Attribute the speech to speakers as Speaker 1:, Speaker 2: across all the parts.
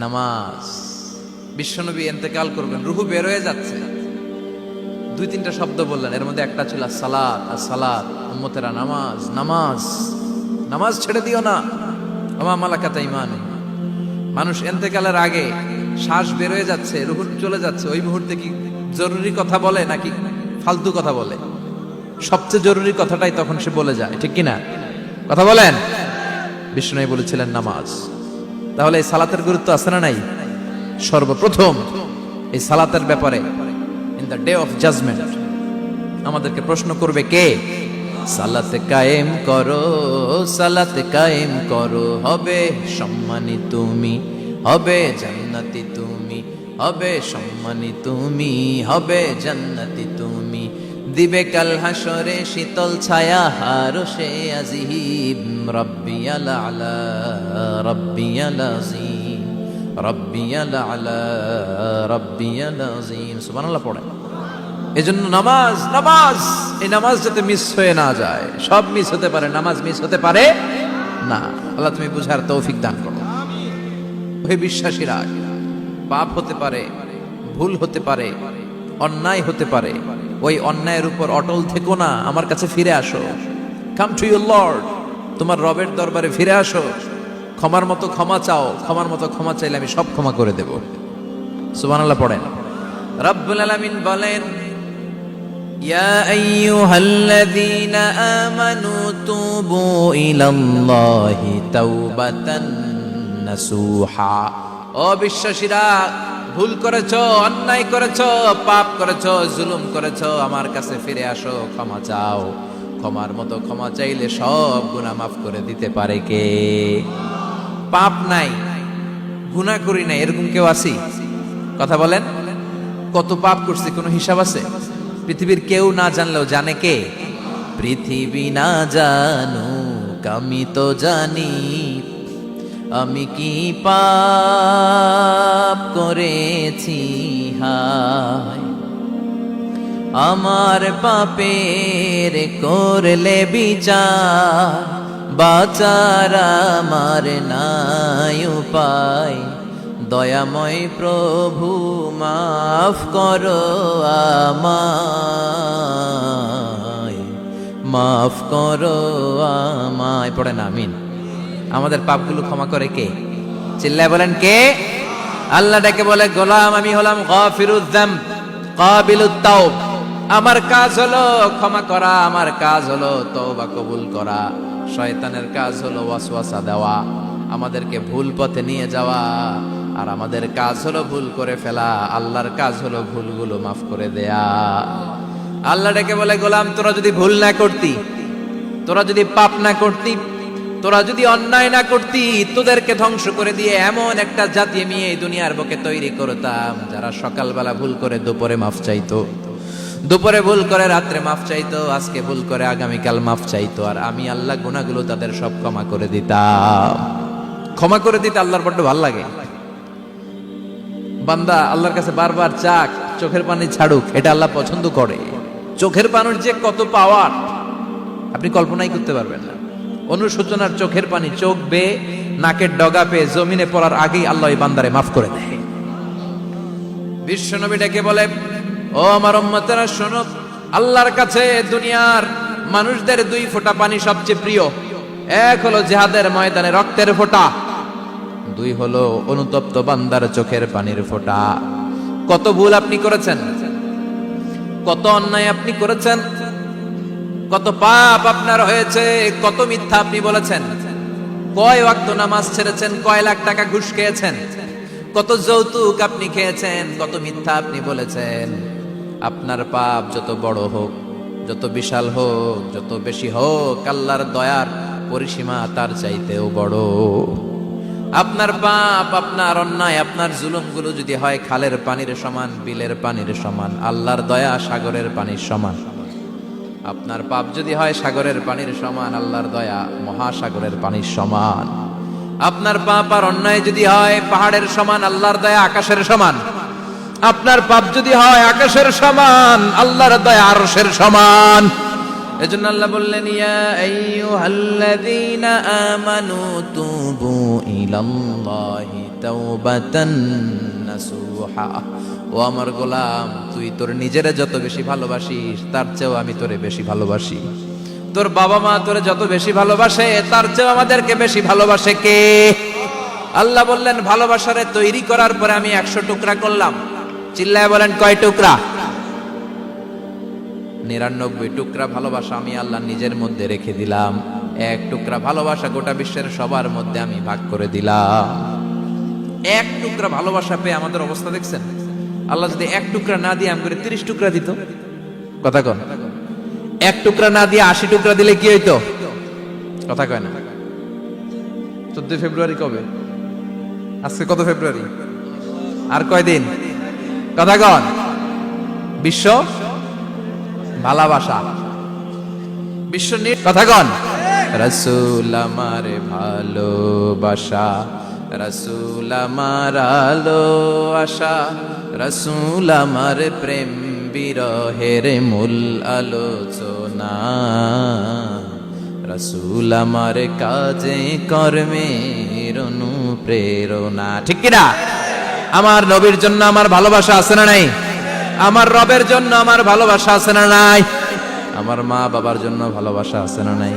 Speaker 1: নামাজ। বিশ্বনবী ইন্তেকাল করবেন, রূহ বের হয়ে যাচ্ছে, দুই তিনটা শব্দ বললেন, এর মধ্যে একটা ছিল সালাত। আর সালাত উম্মতেরা নামাজ, নামাজ, নামাজ ছেড়ে দিও না। ওমা মালাকাত ঈমানুকুম। মানুষ ইন্তেকালের আগে শ্বাস বের হয়ে যাচ্ছে, রূহ চলে যাচ্ছে, ওই মুহূর্তে কি জরুরি কথা বলে নাকি ফালতু কথা বলে? সবচেয়ে জরুরি কথাটাই তখন সে বলে যায়, ঠিক কিনা? কথা বলেন। বিষ্ণু বলেছিলেন নামাজ। তাহলে এই সালাতের গুরুত্ব আছে না নাই? সর্বপ্রথম এই সালাতের ব্যাপারে in the day of judgment আমাদেরকে প্রশ্ন করবে কে? সালাতে কায়েম করো, সালাতে কায়েম করো, হবে সম্মানী তুমি, হবে জান্নাতি তুমি, হবে সম্মানী তুমি, হবে জান্নাতি তুমি, দিবে কাল হাসরে শীতল ছায়া হারশে আজিম, রব্বিয়াল আলা রব্বিয়াল আযীম, রব্বিয়াল আলা রব্বিয়াল আযীম। সুবহানাল্লাহ পড়ে। এজন্য নামাজ, নামাজ, এই নামাজ যাতে মিস হয়ে না যায়। সব মিস হতে পারে, নামাজ মিস হতে পারে না। আল্লাহ তুমি বুঝার তৌফিক দান করো। ওহে বিশ্বাসীরা, পাপ হতে পারে, ভুল হতে পারে, অন্যায় হতে পারে, ওই অন্যায়ের উপর অটল থেকো না, আমার কাছে ফিরে আসো। কাম টু ইউর লর্ড, তোমার রবের দরবারে ফিরে আসো, ক্ষমার মতো ক্ষমা চাও, ক্ষমার মতো ক্ষমা চাইলে আমি সব ক্ষমা করে দেব। সুবহানাল্লাহ পড়েন। রব্বুল আলামিন বলেন, ইয়া আইয়ুহাল্লাযীনা আমানু তুবু ইলাল্লাহি তাওবাতান নাসুহা। ও বিশ্বাসীরা, ভুল করেছো, অন্যায় করেছো, পাপ করেছো, জুলুম করেছো, আমার কাছে ফিরে আসো, ক্ষমা চাও। ক্ষমার মতো ক্ষমা চাইলে সব গুনাহ মাফ করে দিতে পারে কে? পাপ নাই, গুনাহ করি নাই, এরকম কেউ আছি? কথা বলেন। কত পাপ করছি কোনো হিসাব আছে? পৃথিবীর কেউ না জানলেও জানে কে? পৃথিবী না জানুক আমি তো জানি, আমি কি পাপ করেছি হায়, আমার পাপের করলে বিচার, বাঁচার আমার নাই উপায়, দয়াময় প্রভু মাফ করো আমায়, মাফ করো আমায়। পড়েন আমিন। আমাদের পাপগুলো ক্ষমা করে কে? চিল্লায় বলেন কে? আল্লাহ ডেকে বলে, গোলাম আমি হলাম গাফিরুয যাম কাবিলুত তাওব। আমার কাজ হলো ক্ষমা করা, আমার কাজ হলো তওবা কবুল করা। শয়তানের কাজ হলো ওয়াসওয়াসা দেওয়া, আমাদেরকে ভুল পথে নিয়ে যাওয়া। আর আমাদের কাজ হলো ভুল করে ফেলা, আল্লাহর কাজ হলো ভুলগুলো মাফ করে দেয়া। আল্লাহ ডেকে বলে, গোলাম তোরা যদি ভুল না করতি, তোরা যদি পাপ না করতি, তোরা যদি অন্যায় না করতি, তোদেরকে ধ্বংস করে দিয়ে এমন একটা জাতি আমি এই দুনিয়ার বুকে তৈরি করতাম, যারা সকালবেলা ভুল করে দুপুরে মাফ চাইতো, দুপুরে ভুল করে রাত্রে মাফ চাইতো, আজকে ভুল করে আগামীকাল মাফ চাইতো। আর আমি আল্লাহ গুনাহগুলো তাদের সব ক্ষমা করে দিতাম। ক্ষমা করে দিতে আল্লাহর বড্ড ভালো লাগে। বান্দা আল্লাহর কাছে বারবার চাক, চোখের পানি ছাড়ুক, এটা আল্লাহ পছন্দ করে। চোখের পানির যে কত পাওয়ার আপনি কল্পনাই করতে পারবেন না। অনুশোচনার চোখের পানি, চোখ বেয়ে নাকের ডগা পেয়ে জমিনে পড়ার আগেই আল্লাহ এই বান্দারে মাফ করে দেয়। বিশ্বনবী ডেকে বলে, ও আমার উম্মতেরা শোনো, আল্লাহর কাছে দুনিয়ার মানুষদের দুই ফোঁটা পানি সবচেয়ে প্রিয়। এক হলো জিহাদের ময়দানে রক্তের ফোঁটা, দুই হলো অনুতপ্ত বান্দার চোখের পানির ফোঁটা। কত ভুল আপনি করেছেন, কত অন্যায় আপনি করেছেন, কত পাপ আপনার হয়েছে, কত মিথ্যা আপনি বলেছেন, কয় ওয়াক্ত নামাজ ছেড়েছেন, কয় লাখ টাকা ঘুষ খেয়েছেন, কত যৌতুক আপনি খেয়েছেন, কত মিথ্যা আপনি বলেছেন। আপনার পাপ যত বড় হোক, যত বিশাল হোক, যত বেশি হোক, আল্লাহর দয়ার পরিসীমা তার চাইতেও বড়। আপনার পাপ, আপনার অন্যায়, আপনার জুলুমগুলো যদি হয় খালের পানির সমান, বিলের পানির সমান, আল্লাহর দয়া সাগরের পানির সমান। আপনার পাপ যদি হয় সাগরের পানির সমান, আল্লাহর দয়া মহাসাগরের পানির সমান। আপনার পাপ আর অন্যায় যদি হয় পাহাড়ের সমান, আল্লাহর দয়া আকাশের সমান। আপনার পাপ যদি হয় আকাশের সমান, আল্লাহর দয়া আরশের সমান। এজন্য আল্লাহ বললেন, ইয়া আইয়ুহাল্লাযীনা আমানু তুবু ইলাল্লাহি তাওবাতান নাসুহা। ও আমার গোলাম, তুই তোর নিজেরে যত বেশি ভালোবাসিস তার চেয়েও আমি তোরে বেশি ভালোবাসি। তোর বাবা মা তোরে যত বেশি ভালোবাসে তার চেয়েও আমাদেরকে বেশি ভালোবাসে কে? আল্লাহ বললেন ভালোবাসারে তৈরি করার পরে আমি 100 টুকরা করলাম। চিল্লায় বলেন কয় টুকরা? 99 টুকরা ভালোবাসা আমি আল্লাহ নিজের মধ্যে রেখে দিলাম। 1 টুকরা ভালোবাসা গোটা বিশ্বের সবার মধ্যে আমি ভাগ করে দিলাম। 1 টুকরা ভালোবাসা পেয়ে আমাদের অবস্থা দেখছেন? আল্লাহ যদি 1 টুকরা না দিয়ে আমি করে 30 টুকরা দিত, কথা কন। 1 টুকরা না দিয়ে 80 টুকরা দিলে কি হইতো? কথা কয় না। 14 ফেব্রুয়ারি কবে? আজকে কত ফেব্রুয়ারি? আর কয়দিন? কথা কন। বিশ্ব ভালোবাসা, বিশ্ব কথা কন। রাসূল আমার ভালোবাসা, রাসূল আমার আলো আশা, রাসূল আমার প্রেম বিরহের মূল আলোচনা, রাসূল আমার কাজে কর্মের অনুপ্রেরণা। ঠিক কিনা? আমার নবীর জন্য আমার ভালোবাসা আছে না নাই? আমার রবের জন্য আমার ভালোবাসা আছে না নাই? আমার মা বাবার জন্য ভালোবাসা আছে না নাই?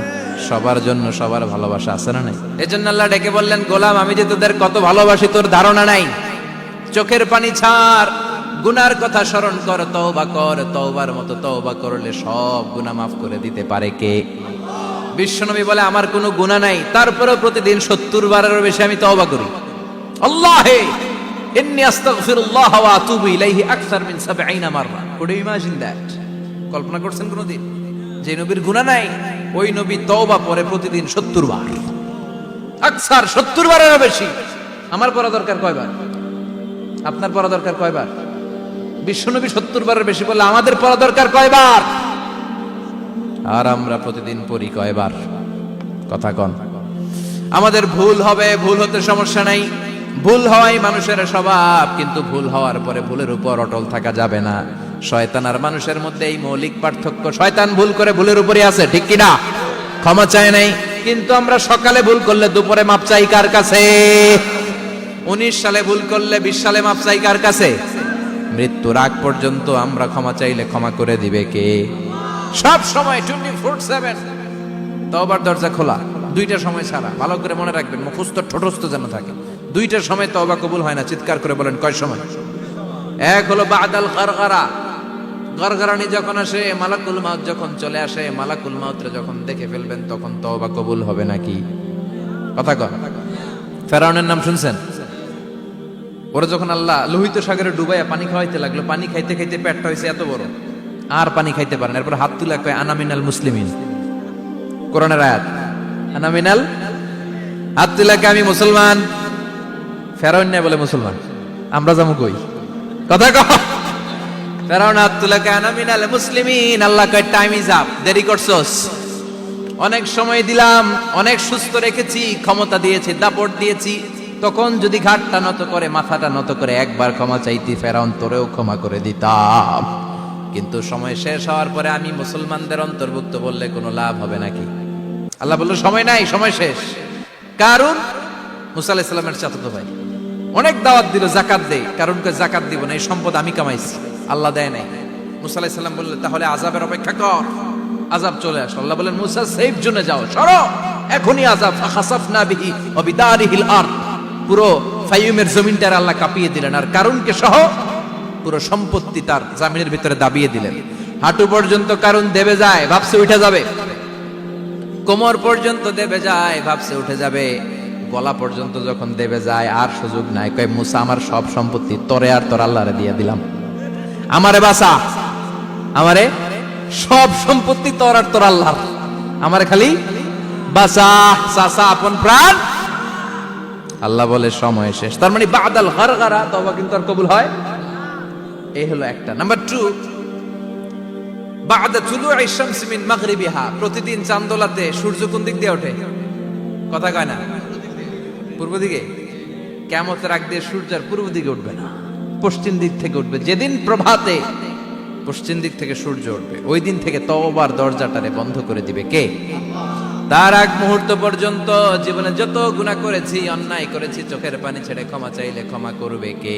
Speaker 1: সবার জন্য সবার ভালোবাসা আছে না নাই? এজন্য আল্লাহ ডেকে বললেন, গোলাম আমি যে তোদের কত ভালোবাসি তোর ধারণা নাই। চোখের পানি ছাড়, গুনার কথা স্মরণ কর, তওবা কর। তওবার মতো তওবা করলে সব গুনাহ মাফ করে দিতে পারে কে? বিশ্বনবী বলে আমার কোনো গুনাহ নাই, তারপরেও প্রতিদিন 70 বারেরও বেশি আমি তওবা করি। আল্লাহে ইন্নী আস্তাগফিরুল্লাহ ওয়া আতুবু ইলাইহি আকসার মিন 70 মাররা। Could you imagine that? কল্পনা করছেন কোনদিন যে নবীর গুনাহ নাই ওই নবী তওবা পড়ে প্রতিদিন 70 বার, আকসার 70 বারেরও বেশি। আমার পড়া দরকার কয়বার? আপনার পড়া দরকার কয়বার? বিশ্বনবী 70 বারের বেশি বললে আমাদের পড়া দরকার কয়বার? আর আমরা প্রতিদিন পড়ি কয়বার? কথা কন। আমাদের ভুল হবে, ভুল হতে সমস্যা নাই, ভুল হওয়াই মানুষের স্বভাব, কিন্তু ভুল হওয়ার পরে ভুলের উপর অটল থাকা যাবে না। শয়তান আর মানুষের মধ্যে এই মৌলিক পার্থক্য। শয়তান ভুল করে ভুলের উপরই আছে, ঠিক কিনা? ক্ষমা চায় নাই, কিন্তু আমরা সকালে ভুল করলে দুপুরে মাপ চাই কার কাছে? 19 সালে ভুল করলে 20 সালে মাপ চাই কার কাছে? মৃত্যুর আগ পর্যন্ত আমরা ক্ষমা চাইলে ক্ষমা করে দিবে কে? সব সময় 24/7 তওবার দরজা খোলা, 2টা সময় ছাড়া। ভালো করে মনে রাখবেন, মুখস্থ ঠোঁটস্থ যেন থাকে। 2টার সময় তওবা কবুল হয় না। চিৎকার করে বলেন কয় সময়? এক হলো বাদাল গারগারা, গারগারানি যখন আসে, মালাকুল মাউত যখন চলে আসে, মালাকুল মাউতরে যখন দেখে ফেলবেন তখন তওবা কবুল হবে নাকি? কথা কন। ফেরাউনের নাম শুনছেন? ওরা যখন আল্লাহ লোহিত সাগরে ডুবাইয়া পানি খাওয়াইতে লাগলো, পানি খাইতে খাইতে পেটটা হয়েছে এত বড়, আর পানি খাইতে পারেন। এরপর হাত তুলে কয় আনা মিনাল মুসলিমিন। কোরআনের আয়াত, আনা মিনাল, হাত তুলে কয় আমি মুসলমান। ফেরাউন না বলে মুসলমান, আমরা যাবো কই? কথা কও। ফেরাউন হাত তুলে কয় আনা মিনাল মুসলিমিন। আল্লাহ কয় টাইম ইজ আপ, দেরি করছস। অনেক সময় দিলাম, অনেক সুস্থ রেখেছি, ক্ষমতা দিয়েছি, দাপট দিয়েছি, তখন যদি ঘাটটা নত করে, মাথাটা নত করে একবার ক্ষমা চাইতি, ফেরাউন তোরেও ক্ষমা করে দিতাম। কিন্তু সময় শেষ হওয়ার পরে আমি মুসলমানদের অন্তর্ভুক্ত বললে কোনো লাভ হবে নাকি? আল্লাহ বলল সময় নাই, সময় শেষ। কারণ মুসা আলাইহিস সালামের চাচাতো ভাই অনেক দাওয়াত দিল, যাকাত দেই। কারণকে যাকাত দিব না, এই সম্পদ আমি কামাইছি, আল্লাহ দেয় নাই। মুসা আলাইহিস সালাম বললেন তাহলে আযাবের অপেক্ষা কর, আযাব চলে আসে। আল্লাহ বলেন মুসা সেফ জোনে যাও, সরো, এখনই আযাব। ফাখাসাফনা বিহি ওয়া বিদারিহিল আরদ, পুরো ফাইয়ুমের জমিনটার আল্লাহ কাঁপিয়ে দিলেন, আর কারুনকে সহ পুরো সম্পত্তি তার জামিনের ভিতরে দাবিয়ে দিলেন। হাঁটু পর্যন্ত কারণ দেবে যায়, ভাবছে উঠে যাবে। কোমর পর্যন্ত দেবে যায়, ভাবছে উঠে যাবে। গলা পর্যন্ত যখন দেবে যায় আর সুযোগ নাই। কয় মুসা আমার সব সম্পত্তি তোরে আর তোর আল্লাহরে দিয়ে দিলাম, আমারে বাঁচা, আমারে সব সম্পত্তি তোর আর তোর আল্লাহর, আমারে খালি বাঁচা, চাচা আপন প্রাণ। আল্লাহ বলে সময় শেষ। তার মানে বাদাল গারগারা তওবা কিন্তু আর কবুল হয়। এই হলো একটা। নাম্বার 2, বাদা তুলুই শামস মিন মাগরিবিহা, প্রতিদিন চাঁদোলাতে সূর্য কোন দিক দিয়ে ওঠে? কথা কয় না? পূর্ব দিকে। কিয়ামতের আগ দিয়ে সূর্য আর পূর্ব দিকে উঠবে না, পশ্চিম দিক থেকে উঠবে। যেদিন প্রভাতে পশ্চিম দিক থেকে সূর্য উঠবে, ওই দিন থেকে তওবার দরজাটারে বন্ধ করে দিবে কে? তার আগ মুহূর্ত পর্যন্ত জীবনে যত গুনাহ করেছি, অন্যায় করেছি, চোখের পানি ছেড়ে ক্ষমা চাইলে ক্ষমা করবে কে?